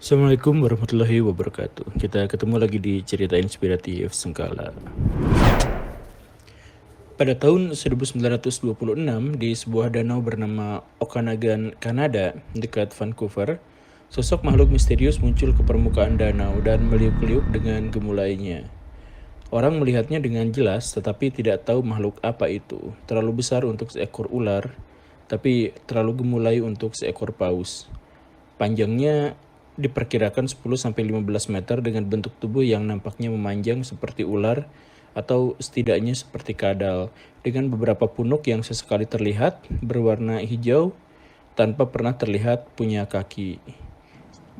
Assalamualaikum warahmatullahi wabarakatuh. Kita ketemu lagi di cerita inspiratif Sengkala. Pada tahun 1926 di sebuah danau bernama Okanagan, Kanada, dekat Vancouver, sosok makhluk misterius muncul ke permukaan danau dan meliuk-liuk dengan gemulainya. Orang melihatnya dengan jelas tetapi tidak tahu makhluk apa itu. Terlalu besar untuk seekor ular, tapi terlalu gemulai untuk seekor paus. Panjangnya diperkirakan 10-15 meter dengan bentuk tubuh yang nampaknya memanjang seperti ular atau setidaknya seperti kadal, dengan beberapa punuk yang sesekali terlihat berwarna hijau tanpa pernah terlihat punya kaki.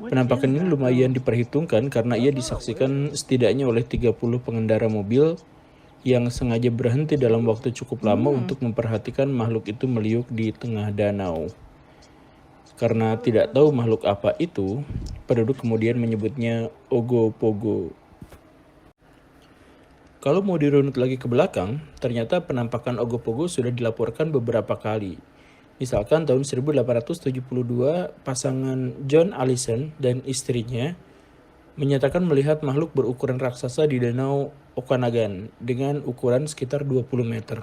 Penampakan ini lumayan diperhitungkan karena ia disaksikan setidaknya oleh 30 pengendara mobil yang sengaja berhenti dalam waktu cukup lama untuk memperhatikan makhluk itu meliuk di tengah danau. Karena tidak tahu makhluk apa itu, penduduk kemudian menyebutnya Ogopogo. Kalau mau dirunut lagi ke belakang, ternyata penampakan Ogopogo sudah dilaporkan beberapa kali. Misalkan tahun 1872, pasangan John Allison dan istrinya menyatakan melihat makhluk berukuran raksasa di danau Okanagan dengan ukuran sekitar 20 meter.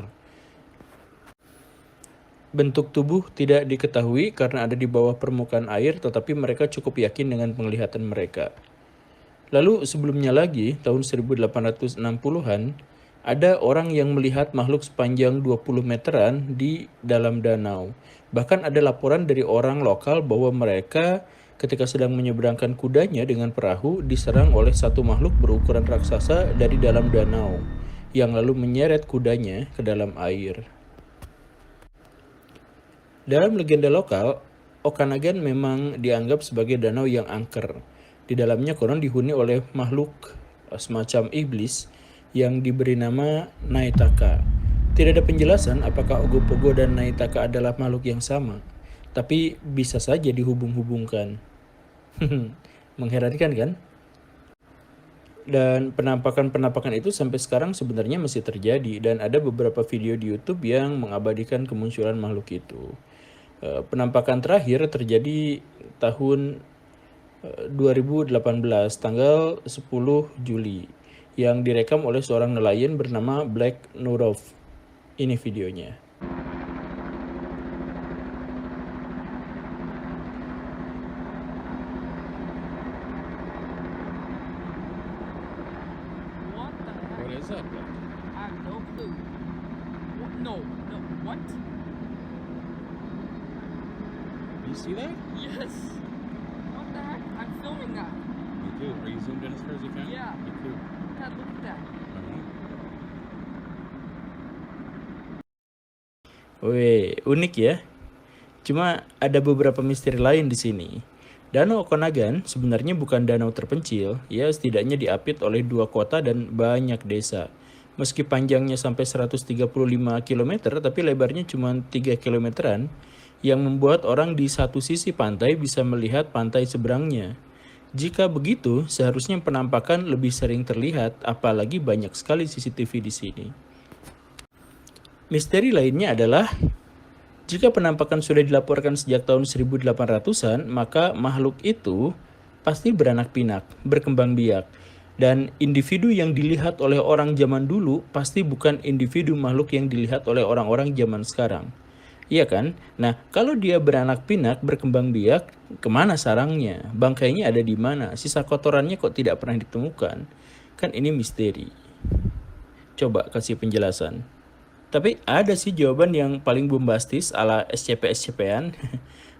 Bentuk tubuh tidak diketahui karena ada di bawah permukaan air, tetapi mereka cukup yakin dengan penglihatan mereka. Lalu sebelumnya lagi, tahun 1860-an, ada orang yang melihat makhluk sepanjang 20 meteran di dalam danau. Bahkan ada laporan dari orang lokal bahwa mereka ketika sedang menyeberangkan kudanya dengan perahu diserang oleh satu makhluk berukuran raksasa dari dalam danau yang lalu menyeret kudanya ke dalam air. Dalam legenda lokal, Okanagan memang dianggap sebagai danau yang angker. Di dalamnya konon dihuni oleh makhluk semacam iblis yang diberi nama Naitaka. Tidak ada penjelasan apakah Ogopogo dan Naitaka adalah makhluk yang sama, tapi bisa saja dihubung-hubungkan. Mengherankan kan? Dan penampakan-penampakan itu sampai sekarang sebenarnya masih terjadi dan ada beberapa video di YouTube yang mengabadikan kemunculan makhluk itu. Penampakan terakhir terjadi tahun 2018 tanggal 10 Juli yang direkam oleh seorang nelayan bernama Black Nurov. Ini videonya. What the heck? What is that? I have no clue. What? No, no, what? You see that? Yes. What the heck? I'm filming that. Me too. Are you zoomed in as far as you can? Yeah. Me too. Dad, look at that. Wih, unik ya. Cuma ada beberapa misteri lain di sini. Danau Okanagan sebenarnya bukan danau terpencil, ya setidaknya diapit oleh 2 kota dan banyak desa. Meski panjangnya sampai 135 km, tapi lebarnya cuma 3 kilometeran, yang membuat orang di satu sisi pantai bisa melihat pantai seberangnya. Jika begitu, seharusnya penampakan lebih sering terlihat, apalagi banyak sekali CCTV di sini. Misteri lainnya adalah jika penampakan sudah dilaporkan sejak tahun 1800-an, maka makhluk itu pasti beranak pinak, berkembang biak. Dan individu yang dilihat oleh orang zaman dulu pasti bukan individu makhluk yang dilihat oleh orang-orang zaman sekarang. Iya kan? Nah, kalau dia beranak pinak, berkembang biak, kemana sarangnya? Bangkainya ada di mana? Sisa kotorannya kok tidak pernah ditemukan? Kan ini misteri. Coba kasih penjelasan. Tapi ada sih jawaban yang paling bombastis ala SCP-SCP-an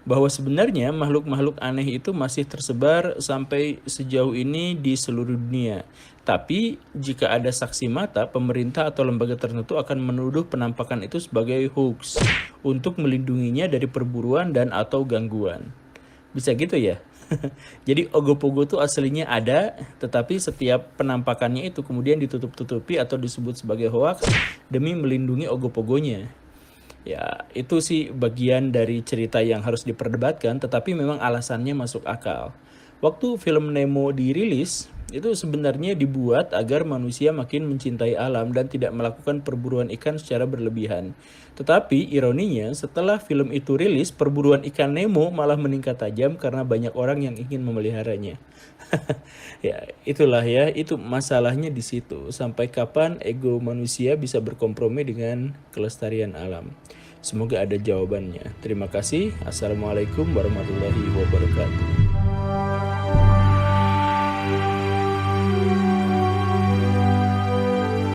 bahwa sebenarnya makhluk-makhluk aneh itu masih tersebar sampai sejauh ini di seluruh dunia. Tapi jika ada saksi mata, pemerintah atau lembaga tertentu akan menuduh penampakan itu sebagai hoax untuk melindunginya dari perburuan dan atau gangguan. Bisa gitu ya? Jadi Ogopogo itu aslinya ada, tetapi setiap penampakannya itu kemudian ditutup-tutupi atau disebut sebagai hoax demi melindungi Ogopogonya. Ya, itu sih bagian dari cerita yang harus diperdebatkan, tetapi memang alasannya masuk akal. Waktu film Nemo dirilis, itu sebenarnya dibuat agar manusia makin mencintai alam dan tidak melakukan perburuan ikan secara berlebihan. Tetapi ironinya setelah film itu rilis, perburuan ikan Nemo malah meningkat tajam karena banyak orang yang ingin memeliharanya. Ya, itulah ya, itu masalahnya di situ. Sampai kapan ego manusia bisa berkompromi dengan kelestarian alam? Semoga ada jawabannya. Terima kasih. Assalamualaikum warahmatullahi wabarakatuh.